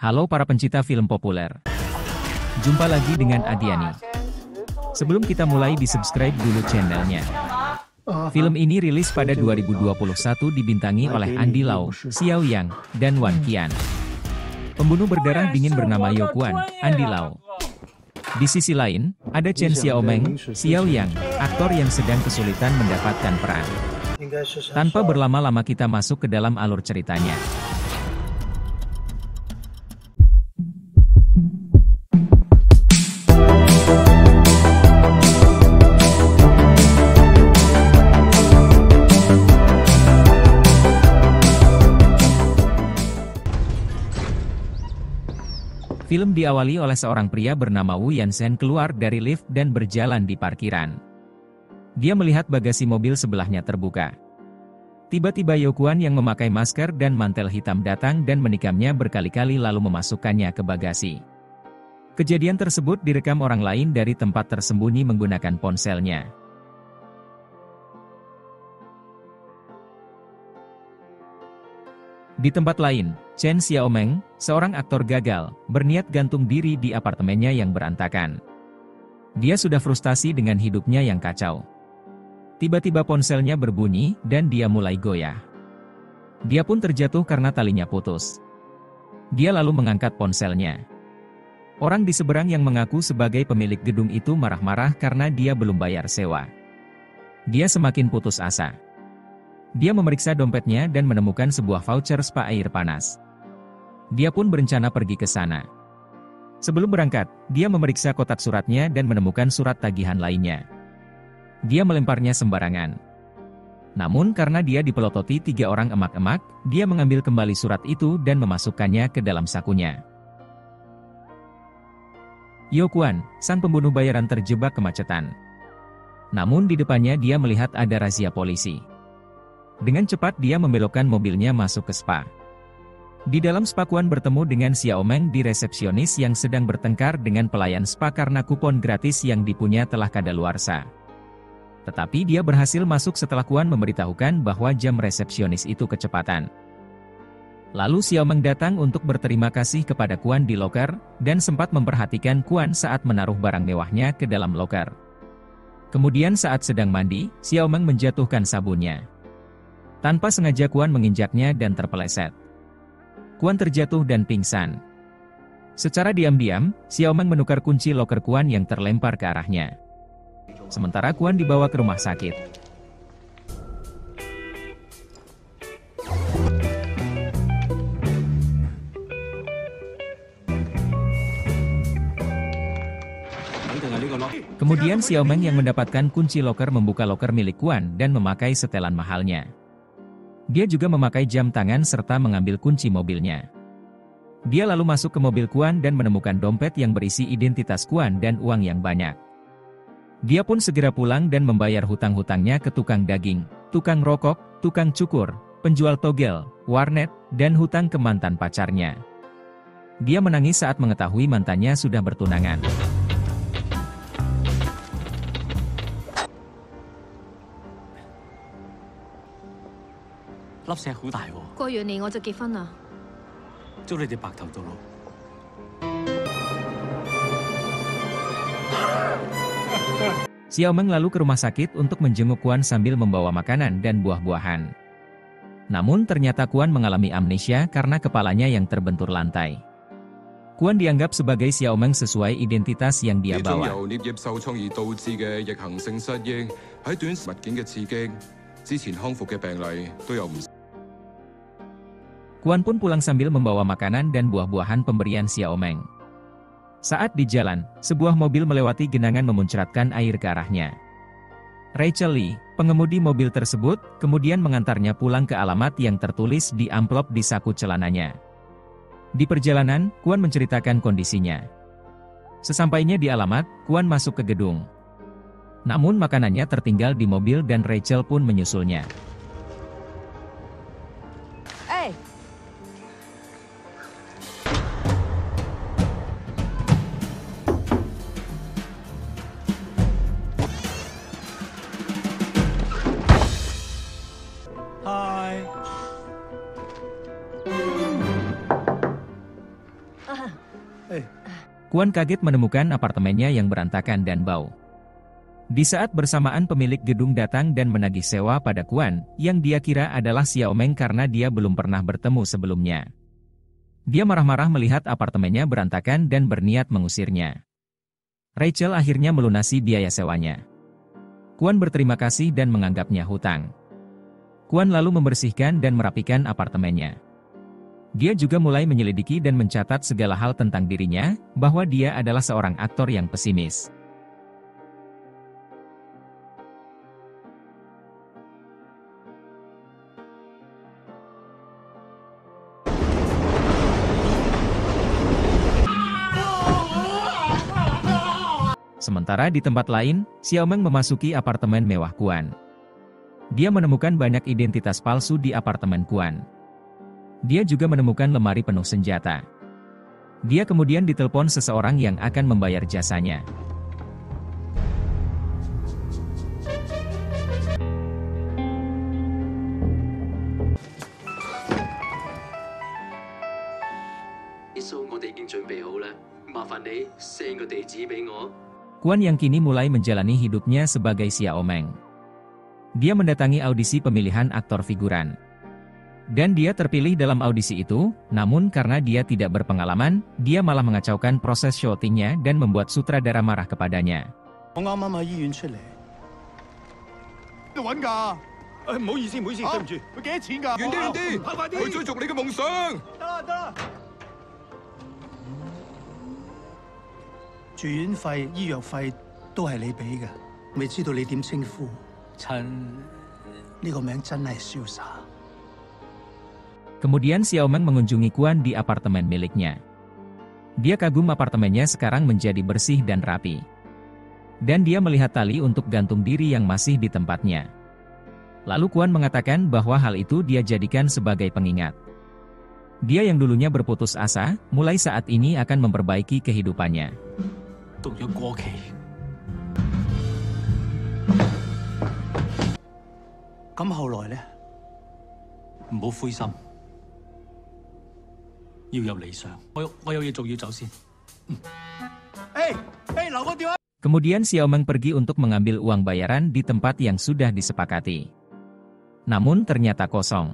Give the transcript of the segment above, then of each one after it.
Halo para pencinta film populer. Jumpa lagi dengan Adiani. Sebelum kita mulai, di-subscribe dulu channelnya. Film ini rilis pada 2021 dibintangi oleh Andy Lau, Xiao Yang, dan Wan Qian. Pembunuh berdarah dingin bernama Yeo Kwon, Andy Lau. Di sisi lain, ada Chen Xiaomeng, Xiao Yang, aktor yang sedang kesulitan mendapatkan peran. Tanpa berlama-lama kita masuk ke dalam alur ceritanya. Film diawali oleh seorang pria bernama Wu Yansen keluar dari lift dan berjalan di parkiran. Dia melihat bagasi mobil sebelahnya terbuka. Tiba-tiba Yeo Kwon yang memakai masker dan mantel hitam datang dan menikamnya berkali-kali lalu memasukkannya ke bagasi. Kejadian tersebut direkam orang lain dari tempat tersembunyi menggunakan ponselnya. Di tempat lain, Chen Xiaomeng, seorang aktor gagal, berniat gantung diri di apartemennya yang berantakan. Dia sudah frustasi dengan hidupnya yang kacau. Tiba-tiba ponselnya berbunyi, dan dia mulai goyah. Dia pun terjatuh karena talinya putus. Dia lalu mengangkat ponselnya. Orang di seberang yang mengaku sebagai pemilik gedung itu marah-marah karena dia belum bayar sewa. Dia semakin putus asa. Dia memeriksa dompetnya dan menemukan sebuah voucher spa air panas. Dia pun berencana pergi ke sana. Sebelum berangkat, dia memeriksa kotak suratnya dan menemukan surat tagihan lainnya. Dia melemparnya sembarangan. Namun karena dia dipelototi 3 orang emak-emak, dia mengambil kembali surat itu dan memasukkannya ke dalam sakunya. Yeo Kwon, sang pembunuh bayaran terjebak kemacetan. Namun di depannya dia melihat ada razia polisi. Dengan cepat dia membelokkan mobilnya masuk ke spa. Di dalam spa Kwon bertemu dengan Xiaomeng di resepsionis yang sedang bertengkar dengan pelayan spa karena kupon gratis yang dipunya telah kadaluarsa. Tetapi dia berhasil masuk setelah Kwon memberitahukan bahwa jam resepsionis itu kecepatan. Lalu Xiaomeng datang untuk berterima kasih kepada Kwon di loker, dan sempat memperhatikan Kwon saat menaruh barang mewahnya ke dalam loker. Kemudian saat sedang mandi, Xiaomeng menjatuhkan sabunnya. Tanpa sengaja Kwon menginjaknya dan terpeleset. Kwon terjatuh dan pingsan. Secara diam-diam, Xiaomeng menukar kunci loker Kwon yang terlempar ke arahnya. Sementara Kwon dibawa ke rumah sakit. Kemudian Xiaomeng yang mendapatkan kunci loker membuka loker milik Kwon dan memakai setelan mahalnya. Dia juga memakai jam tangan serta mengambil kunci mobilnya. Dia lalu masuk ke mobil Kwon dan menemukan dompet yang berisi identitas Kwon dan uang yang banyak. Dia pun segera pulang dan membayar hutang-hutangnya ke tukang daging, tukang rokok, tukang cukur, penjual togel, warnet, dan hutang ke mantan pacarnya. Dia menangis saat mengetahui mantannya sudah bertunangan. Xiaomeng lalu ke rumah sakit untuk menjenguk Kwon sambil membawa makanan dan buah-buahan. Namun ternyata Kwon mengalami amnesia karena kepalanya yang terbentur lantai. Kwon dianggap sebagai Xiaomeng sesuai identitas yang dia bawa. Kwon pun pulang sambil membawa makanan dan buah-buahan pemberian Xiaomeng. Saat di jalan, sebuah mobil melewati genangan memuncratkan air ke arahnya. Rachel Lee, pengemudi mobil tersebut, kemudian mengantarnya pulang ke alamat yang tertulis di amplop di saku celananya. Di perjalanan, Kwon menceritakan kondisinya. Sesampainya di alamat, Kwon masuk ke gedung. Namun makanannya tertinggal di mobil dan Rachel pun menyusulnya. Kuan kaget menemukan apartemennya yang berantakan dan bau. Di saat bersamaan pemilik gedung datang dan menagih sewa pada Kuan, yang dia kira adalah Xiao Meng karena dia belum pernah bertemu sebelumnya. Dia marah-marah melihat apartemennya berantakan dan berniat mengusirnya. Rachel akhirnya melunasi biaya sewanya. Kuan berterima kasih dan menganggapnya hutang. Kuan lalu membersihkan dan merapikan apartemennya. Dia juga mulai menyelidiki dan mencatat segala hal tentang dirinya, bahwa dia adalah seorang aktor yang pesimis. Sementara di tempat lain, Xiao Meng memasuki apartemen mewah Kuan. Dia menemukan banyak identitas palsu di apartemen Kuan. Dia juga menemukan lemari penuh senjata. Dia kemudian ditelepon seseorang yang akan membayar jasanya. Kuan yang kini mulai menjalani hidupnya sebagai Xiao Meng. Dia mendatangi audisi pemilihan aktor figuran. Dan dia terpilih dalam audisi itu, namun karena dia tidak berpengalaman, dia malah mengacaukan proses syutingnya dan membuat sutradara marah kepadanya. Kemudian Xiao Meng mengunjungi Kuan di apartemen miliknya. Dia kagum apartemennya sekarang menjadi bersih dan rapi. Dan dia melihat tali untuk gantung diri yang masih di tempatnya. Lalu Kuan mengatakan bahwa hal itu dia jadikan sebagai pengingat. Dia yang dulunya berputus asa, mulai saat ini akan memperbaiki kehidupannya. Kemudian Xiao Meng pergi untuk mengambil uang bayaran di tempat yang sudah disepakati. Namun ternyata kosong.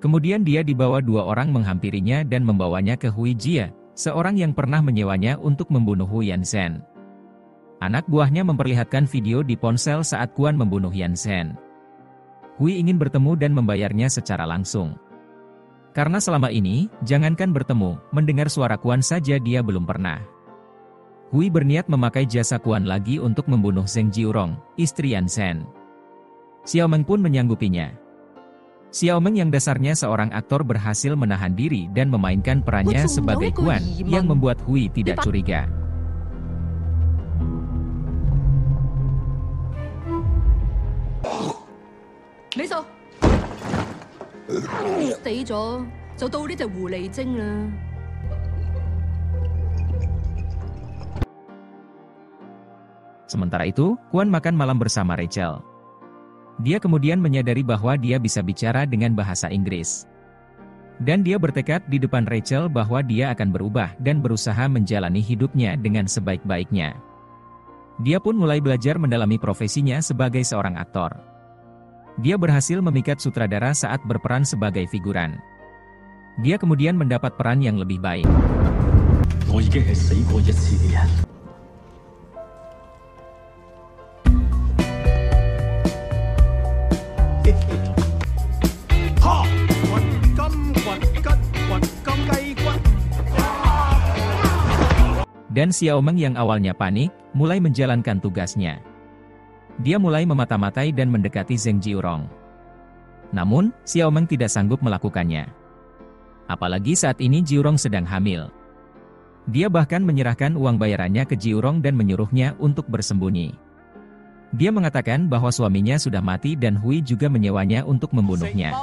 Kemudian dia dibawa dua orang menghampirinya dan membawanya ke Hui Jia, seorang yang pernah menyewanya untuk membunuh Hu Yanzhen. Anak buahnya memperlihatkan video di ponsel saat Kuan membunuh Yanzhen. Hui ingin bertemu dan membayarnya secara langsung. Karena selama ini, jangankan bertemu, mendengar suara Kuan saja dia belum pernah. Hui berniat memakai jasa Kuan lagi untuk membunuh Zheng Jiurong, istri Yanzhen. Xiao Meng pun menyanggupinya. Xiao Meng yang dasarnya seorang aktor berhasil menahan diri dan memainkan perannya sebagai Kuan, yang membuat Hui tidak curiga. Sementara itu, Kuan makan malam bersama Rachel. Dia kemudian menyadari bahwa dia bisa bicara dengan bahasa Inggris. Dan dia bertekad di depan Rachel bahwa dia akan berubah dan berusaha menjalani hidupnya dengan sebaik-baiknya. Dia pun mulai belajar mendalami profesinya sebagai seorang aktor. Dia berhasil memikat sutradara saat berperan sebagai figuran. Dia kemudian mendapat peran yang lebih baik. Dan Xiao Meng yang awalnya panik, mulai menjalankan tugasnya. Dia mulai memata-matai dan mendekati Zheng Jiurong. Namun, Xiao Meng tidak sanggup melakukannya. Apalagi saat ini Jiurong sedang hamil. Dia bahkan menyerahkan uang bayarannya ke Jiurong dan menyuruhnya untuk bersembunyi. Dia mengatakan bahwa suaminya sudah mati dan Hui juga menyewanya untuk membunuhnya.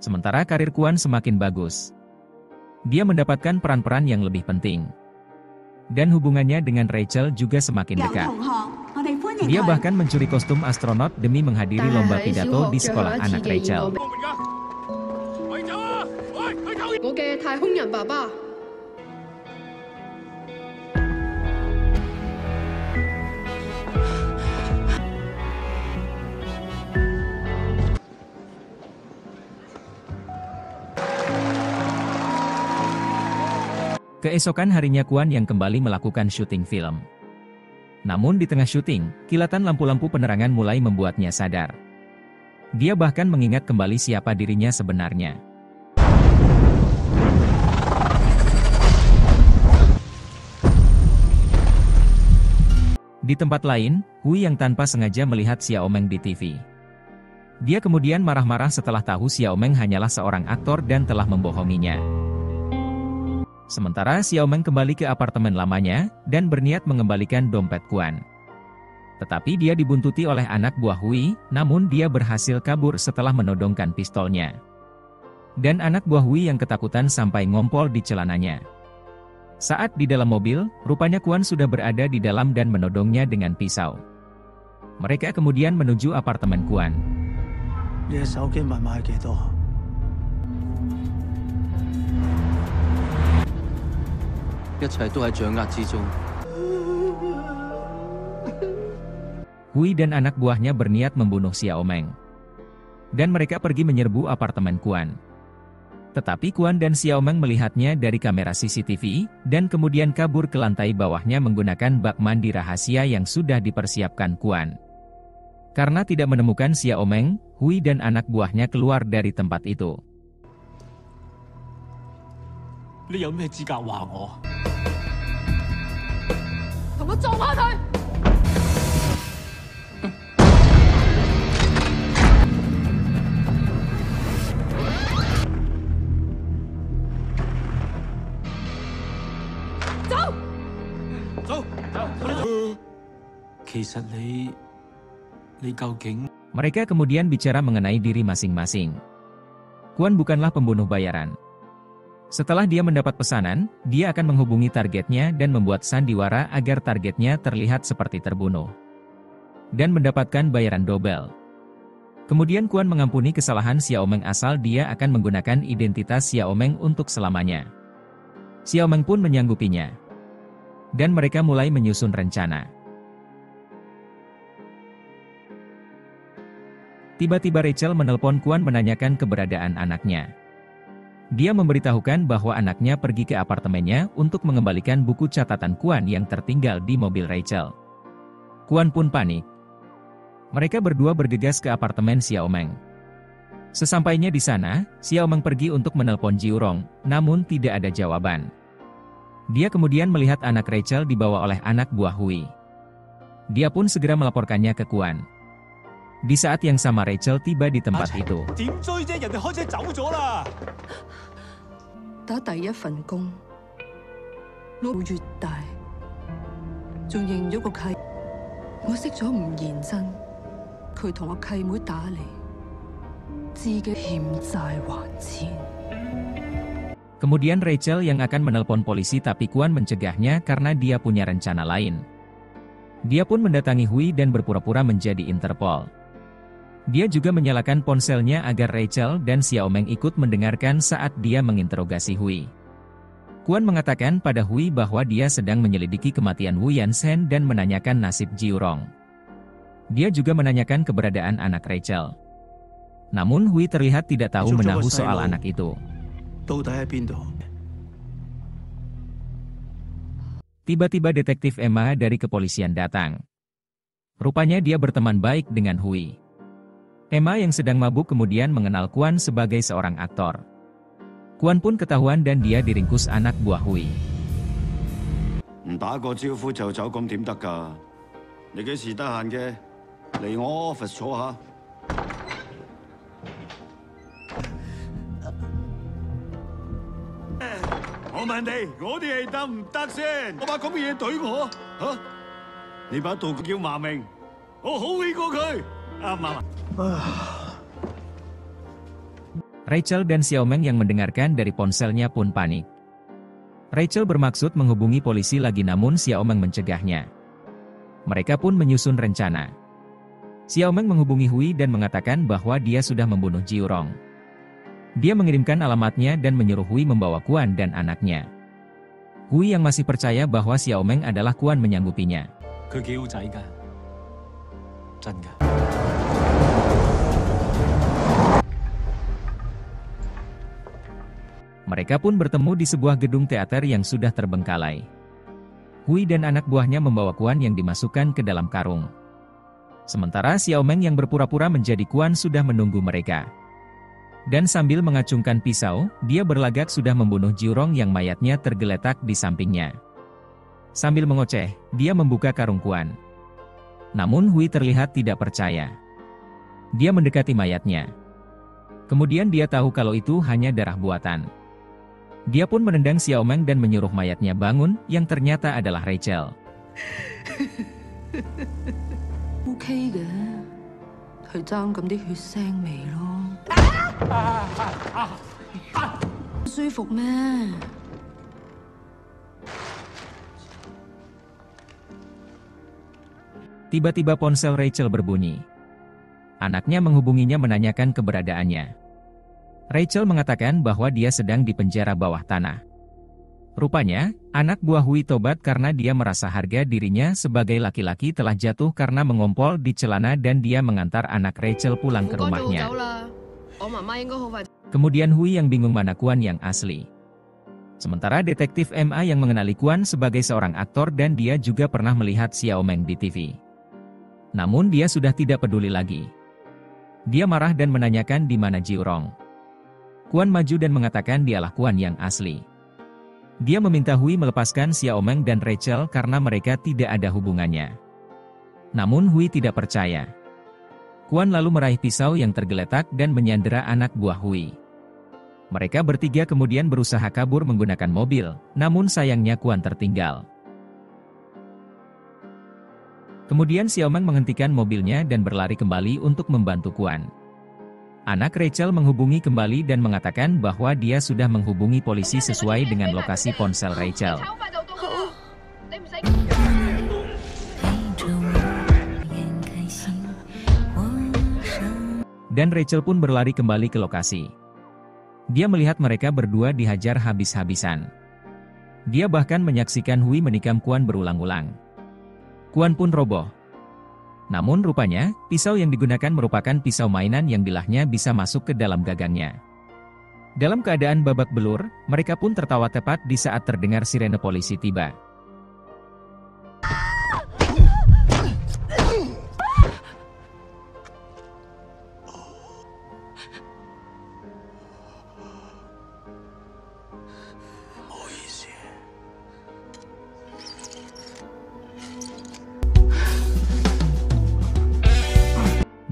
Sementara karir Kwon semakin bagus. Dia mendapatkan peran-peran yang lebih penting. Dan hubungannya dengan Rachel juga semakin dekat. Dia bahkan mencuri kostum astronot demi menghadiri lomba pidato di sekolah anak Rachel. Keesokan harinya Kwon yang kembali melakukan syuting film. Namun di tengah syuting, kilatan lampu-lampu penerangan mulai membuatnya sadar. Dia bahkan mengingat kembali siapa dirinya sebenarnya. Di tempat lain, Hui yang tanpa sengaja melihat Xiaomeng di TV. Dia kemudian marah-marah setelah tahu Xiaomeng hanyalah seorang aktor dan telah membohonginya. Sementara Xiaomeng kembali ke apartemen lamanya, dan berniat mengembalikan dompet Kwon. Tetapi dia dibuntuti oleh anak buah Hui, namun dia berhasil kabur setelah menodongkan pistolnya. Dan anak buah Hui yang ketakutan sampai ngompol di celananya. Saat di dalam mobil, rupanya Kwon sudah berada di dalam dan menodongnya dengan pisau. Mereka kemudian menuju apartemen Kwon. Hui dan anak buahnya berniat membunuh Xiaomeng. Dan mereka pergi menyerbu apartemen Kwon. Tetapi Kwon dan Xiaomeng melihatnya dari kamera CCTV, dan kemudian kabur ke lantai bawahnya menggunakan bak mandi rahasia yang sudah dipersiapkan Kwon. Karena tidak menemukan Xiaomeng, Hui dan anak buahnya keluar dari tempat itu. Mereka kemudian bicara mengenai diri masing-masing. Kwon bukanlah pembunuh bayaran. Setelah dia mendapat pesanan, dia akan menghubungi targetnya dan membuat sandiwara agar targetnya terlihat seperti terbunuh. Dan mendapatkan bayaran double. Kemudian Kwon mengampuni kesalahan Xiaomeng asal dia akan menggunakan identitas Xiaomeng untuk selamanya. Xiaomeng pun menyanggupinya. Dan mereka mulai menyusun rencana. Tiba-tiba Rachel menelpon Kwon menanyakan keberadaan anaknya. Dia memberitahukan bahwa anaknya pergi ke apartemennya untuk mengembalikan buku catatan Kwon yang tertinggal di mobil Rachel. Kwon pun panik. Mereka berdua bergegas ke apartemen Xiaomeng. Sesampainya di sana, Xiaomeng pergi untuk menelpon Jiurong, namun tidak ada jawaban. Dia kemudian melihat anak Rachel dibawa oleh anak buah Hui. Dia pun segera melaporkannya ke Kwon. Di saat yang sama Rachel tiba di tempat itu. Kemudian Rachel yang akan menelpon polisi tapi Kwon mencegahnya karena dia punya rencana lain. Dia pun mendatangi Hui dan berpura-pura menjadi Interpol. Dia juga menyalakan ponselnya agar Rachel dan Xiaomeng ikut mendengarkan saat dia menginterogasi Hui. Kwon mengatakan pada Hui bahwa dia sedang menyelidiki kematian Wu Yansen dan menanyakan nasib Jiurong. Dia juga menanyakan keberadaan anak Rachel. Namun Hui terlihat tidak tahu menahu soal anak itu. Tiba-tiba detektif Emma dari kepolisian datang. Rupanya dia berteman baik dengan Hui. Emma yang sedang mabuk kemudian mengenal Kwon sebagai seorang aktor. Kwon pun ketahuan dan dia diringkus anak buah Hui. Rachel dan Xiaomeng yang mendengarkan dari ponselnya pun panik. Rachel bermaksud menghubungi polisi lagi namun Xiaomeng mencegahnya. Mereka pun menyusun rencana. Xiaomeng menghubungi Hui dan mengatakan bahwa dia sudah membunuh Jiurong. Dia mengirimkan alamatnya dan menyuruh Hui membawa Kuan dan anaknya. Hui yang masih percaya bahwa Xiaomeng adalah Kuan menyanggupinya. Mereka pun bertemu di sebuah gedung teater yang sudah terbengkalai. Hui dan anak buahnya membawa Kuan yang dimasukkan ke dalam karung. Sementara Xiaomeng yang berpura-pura menjadi Kuan sudah menunggu mereka. Dan sambil mengacungkan pisau, dia berlagak sudah membunuh Jiurong yang mayatnya tergeletak di sampingnya. Sambil mengoceh, dia membuka karung Kuan. Namun Hui terlihat tidak percaya. Dia mendekati mayatnya. Kemudian dia tahu kalau itu hanya darah buatan. Dia pun menendang Xiaomeng dan menyuruh mayatnya bangun, yang ternyata adalah Rachel. Tiba-tiba ponsel Rachel berbunyi. Anaknya menghubunginya menanyakan keberadaannya. Rachel mengatakan bahwa dia sedang di penjara bawah tanah. Rupanya, anak buah Hui tobat karena dia merasa harga dirinya sebagai laki-laki telah jatuh karena mengompol di celana dan dia mengantar anak Rachel pulang ke rumahnya. Kemudian Hui yang bingung mana Kuan yang asli. Sementara detektif MA yang mengenali Kuan sebagai seorang aktor dan dia juga pernah melihat Xiaomeng di TV. Namun dia sudah tidak peduli lagi. Dia marah dan menanyakan di mana Jiurong. Kuan maju dan mengatakan dialah Kuan yang asli. Dia meminta Hui melepaskan Xiaomeng dan Rachel karena mereka tidak ada hubungannya. Namun Hui tidak percaya. Kuan lalu meraih pisau yang tergeletak dan menyandera anak buah Hui. Mereka bertiga kemudian berusaha kabur menggunakan mobil, namun sayangnya Kuan tertinggal. Kemudian Xiaomeng menghentikan mobilnya dan berlari kembali untuk membantu Kuan. Anak Rachel menghubungi kembali dan mengatakan bahwa dia sudah menghubungi polisi sesuai dengan lokasi ponsel Rachel. Dan Rachel pun berlari kembali ke lokasi. Dia melihat mereka berdua dihajar habis-habisan. Dia bahkan menyaksikan Hui menikam Kuan berulang-ulang. Kuan pun roboh. Namun rupanya, pisau yang digunakan merupakan pisau mainan yang bilahnya bisa masuk ke dalam gagangnya. Dalam keadaan babak belur, mereka pun tertawa tepat di saat terdengar sirene polisi tiba.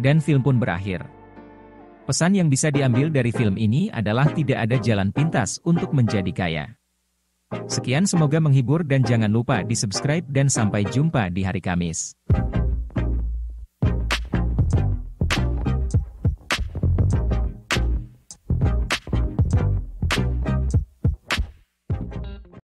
Dan film pun berakhir. Pesan yang bisa diambil dari film ini adalah tidak ada jalan pintas untuk menjadi kaya. Sekian, semoga menghibur dan jangan lupa di subscribe dan sampai jumpa di hari Kamis.